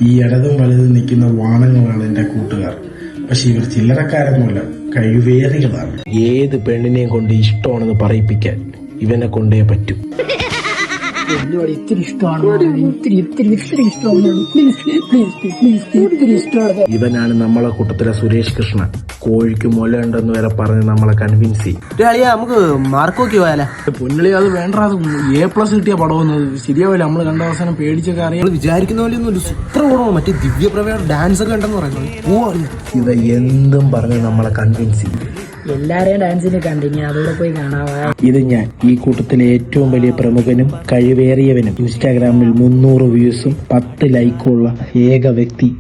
ഈ ഇടതും വലതും നിൽക്കുന്ന വാണങ്ങളാണ് എന്റെ കൂട്ടുകാർ. പക്ഷെ ഇവർ ചില്ലറക്കാരൊന്നുമല്ല, കഴിവേറികളാണ്. ഏത് പെണ്ണിനെയും കൊണ്ട് ഇഷ്ടമാണെന്ന് പറയിപ്പിക്കാൻ ഇവനെ കൊണ്ടേ പറ്റൂ. ഇവനാണ് നമ്മളെ കൂട്ടത്തിലെ സുരേഷ് കൃഷ്ണ. കോഴിക്ക് മുലയുണ്ടെന്ന് വരെ പറഞ്ഞ് നമ്മളെ കൺവിൻസ് ചെയ്യും. നമുക്ക് മാർക്ക് നോക്കി പോയാലേ? പൊന്നളി അത് വേണ്ട, A+ കിട്ടിയ പടമെന്നത് ശരിയാവില്ല. നമ്മള് കണ്ട അവസാനം പേടിച്ചൊക്കെ അറിയാം. വിചാരിക്കുന്ന പോലെ ഒന്നും സൂപ്പർ പടമാണ്. മറ്റേ ദിവ്യപ്രഭയുടെ ഡാൻസ് ഒക്കെ ഉണ്ടെന്ന് പറയുന്നത്. ഇവ എന്തും പറഞ്ഞ് നമ്മളെ കൺവിൻസ് ചെയ്യും. എല്ലാരെയും ഡാൻസിന് കണ്ടിനി അതോടെ പോയി കാണാവാ. ഇത് ഞാൻ ഈ കൂട്ടത്തിലെ ഏറ്റവും വലിയ പ്രമുഖനും കഴിവേറിയവനും ഇൻസ്റ്റാഗ്രാമിൽ 300 വ്യൂസും 10 ലൈക്കുള്ള ഏക വ്യക്തി.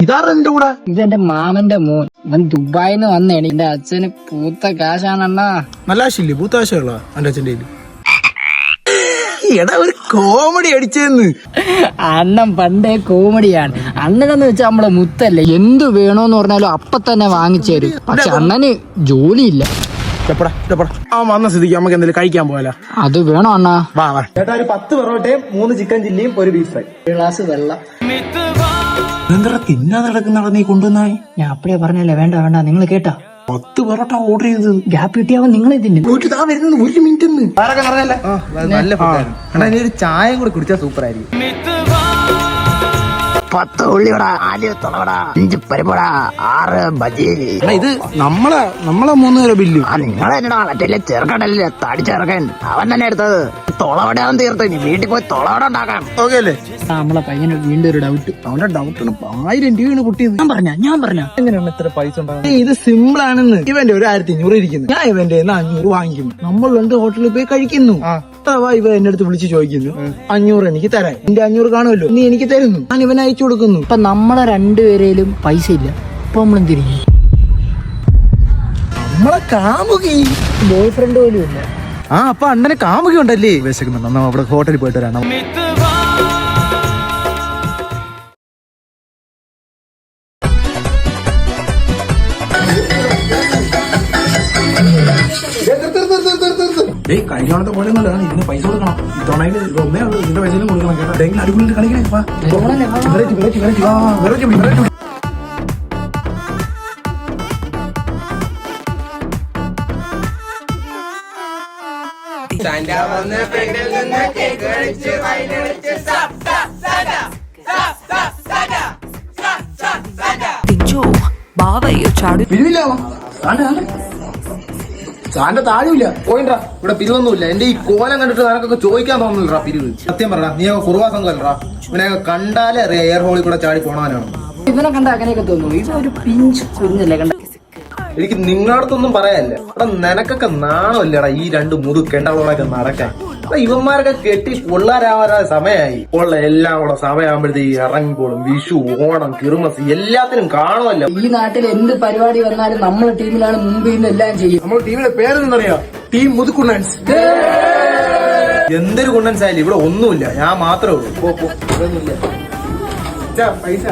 ഇതാരുടെ കൂടെ? ഇതെന്റെ മാമന്റെ മോൻ. ഇവൻ ദുബായിന്ന് വന്നേണ്. എന്റെ അച്ഛന് പൂത്ത കാശാണണ്ണാ. നല്ല ആശയില്ലേ? പൂത്താശയുള്ള എന്റെ അച്ഛൻ്റെ എടാ ഒരു കോമഡി അടിച്ചെന്ന്. അണ്ണൻ പണ്ടേ കോമഡിയാണ്. അണ്ണനെന്ന് വെച്ചാൽ നമ്മളെ മുത്തല്ലേ, എന്ത് വേണോന്ന് പറഞ്ഞാലും അപ്പൊ തന്നെ വാങ്ങിച്ചു തരും. പക്ഷെ അണ്ണന് ജോലിയില്ല. ആ വന്ന സ്ഥിതിക്ക് നമുക്ക് എന്തെങ്കിലും കഴിക്കാൻ പോയാലോ? അത് വേണോ അണ്ണാ? വാ വാ ചേട്ടാ, ഒരു 10 പൊറോട്ടയും 3 ചിക്കൻ ചില്ലിയും 1 ബീഫ് ഫ്രൈ, 1 ഗ്ലാസ് വെള്ളം. എന്താ തിന്നാ നടക്കുന്ന നീ കൊണ്ടുവന്നായി? ഞാൻ അപ്പഴേ പറഞ്ഞല്ലേ വേണ്ട വേണ്ട. നിങ്ങൾ കേട്ടാ 10 പൊറോട്ട ഓർഡർ ചെയ്തത്. ഗ്യാപ്പ് കിട്ടിയാവോ നിങ്ങൾ ഇതിന്? ഇതാ വരുന്നത് 1 മിനിറ്റ്. നല്ല ഫുഡാണ്. ഒരു ചായയും കൂടെ കുടിച്ചാൽ സൂപ്പർ ആയിരിക്കും. 10 ഉള്ളിവട, 4 തുളവട, 5 പരിപ്പട, 6 ബജി. ഇത് നമ്മളെ 3 പേരെ ബില്ല്. നിങ്ങളെന്നടാ മറ്റേ ചെറുക്കടല്ലേ തടി ചെറുക്കൻ, അവൻ തന്നെ എടുത്തത്. തുളവടയാവും തീർത്ത്. ഇനി വീട്ടിൽ പോയി തുളവട ഉണ്ടാക്കാം. ഓക്കെ അല്ലേ? നമ്മളെ പയ്യന് വീണ്ടും ഒരു ഡൗട്ട്. അവന്റെ ഡൗട്ടാണ് 1000 രൂപയാണ് പൊട്ടിയത്. ഞാൻ പറഞ്ഞ എങ്ങനെയാണ് ഇത്ര പൈസ ഉണ്ടാകുന്നത്? ഇത് സിമ്പിൾ ആണെന്ന്. ഇവന്റെ 1500 ഇരിക്കുന്നു, ഞാൻ ഇവന്റെ 500 വാങ്ങിക്കുന്നു. നമ്മൾ 2 ഹോട്ടലിൽ പോയി കഴിക്കുന്നു. അഥവാ ഇവ എന്റെ അടുത്ത് വിളിച്ച് ചോദിക്കുന്നു 500 എനിക്ക് തരാൻ. എന്റെ 500 കാണുമല്ലോ, നീ എനിക്ക് തരുന്നു, ഞാൻ ഇവനെ അയച്ചു കൊടുക്കുന്നു. ഇപ്പൊ നമ്മളെ 2 പേരേലും പൈസ ഇല്ല. അപ്പൊ നമ്മളെന്തിരിക്കും? നമ്മളെ കാമുകി ബോയ് ഫ്രണ്ട് പോലും ഇല്ല. അപ്പൊ അണ്ണനെ കാമുകി ഉണ്ടല്ലേ? വിശക്കുന്നുണ്ടോ? നമ്മ അവിടെ ഹോട്ടലിൽ പോയിട്ട് വരാം. കഴിഞ്ഞോണത്തെ പോലെ ഒന്നുമല്ല, ഇതിന് പൈസ കൊടുക്കണം. ഇത്തവണയിൽ ഒന്നേ ഉള്ളൂ, ഇതിന്റെ പൈസയിലും കൊടുക്കണം കേട്ടോ. എന്തെങ്കിലും അടിപൊളി കളിക്കണേ. സാന്റെ താഴെയില്ല. പോയിട്ടാ, ഇവിടെ പിരിവൊന്നുമില്ല. എന്റെ ഈ കോലം കണ്ടിട്ട് നിനക്കൊക്കെ ചോദിക്കാൻ തോന്നുന്നില്ലടാ പിരിവ്. സത്യം പറടാ, നീ കുറുവാ സംഘമല്ലടാ. ഇവനെ കണ്ടാലേ അറിയാം എയർ ഹോളിൽ കൂടെ ചാടി പോണവനാണ്. ഇവനെ കണ്ട അങ്ങനെയൊക്കെ തോന്നുന്നു. ഇതൊരു പിഞ്ച് കുഞ്ഞല്ലേ കണ്ട. എനിക്ക് നിങ്ങളടുത്തൊന്നും പറയാനില്ല. എടാ നിനക്കൊക്കെ നാണമില്ലടാ ഈ 2 മുതുക്കെണ്ടകളോടൊക്കെ നടക്കാൻ. ഇവന്മാരൊക്കെ കെട്ടി കൊള്ളാരാവാൻ സമയമായി. ഉള്ള എല്ലാം കൂടെ സമയമാകുമ്പോഴത്തേക്ക് ഇറങ്ങിക്കോളും. വിഷു, ഓണം, ക്രിസ്മസ് എല്ലാത്തിനും കാണുമല്ലോ. ഈ നാട്ടിൽ എന്ത് പരിപാടി വന്നാലും നമ്മളെ ടീമിലാണ് മുമ്പിൽ നിന്ന് എല്ലാം ചെയ്യും. നമ്മുടെ ടീമിന്റെ പേരെന്നറിയാം, ടീം മുതുക്കുണ്ണൻസ്. എന്തൊരു കുണ്ടൻസ് ആയാലും ഇവിടെ ഒന്നുമില്ല, ഞാൻ മാത്രമേ ഉള്ളൂ. പൈസ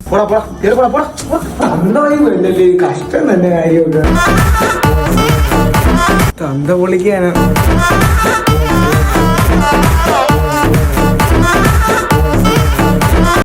പോടാ പോടാ കേറി പോടാ പോടാ. കഷ്ടം തന്നെ കാര്യമൊക്കെ. തന്ത പൊളിക്കാണ്.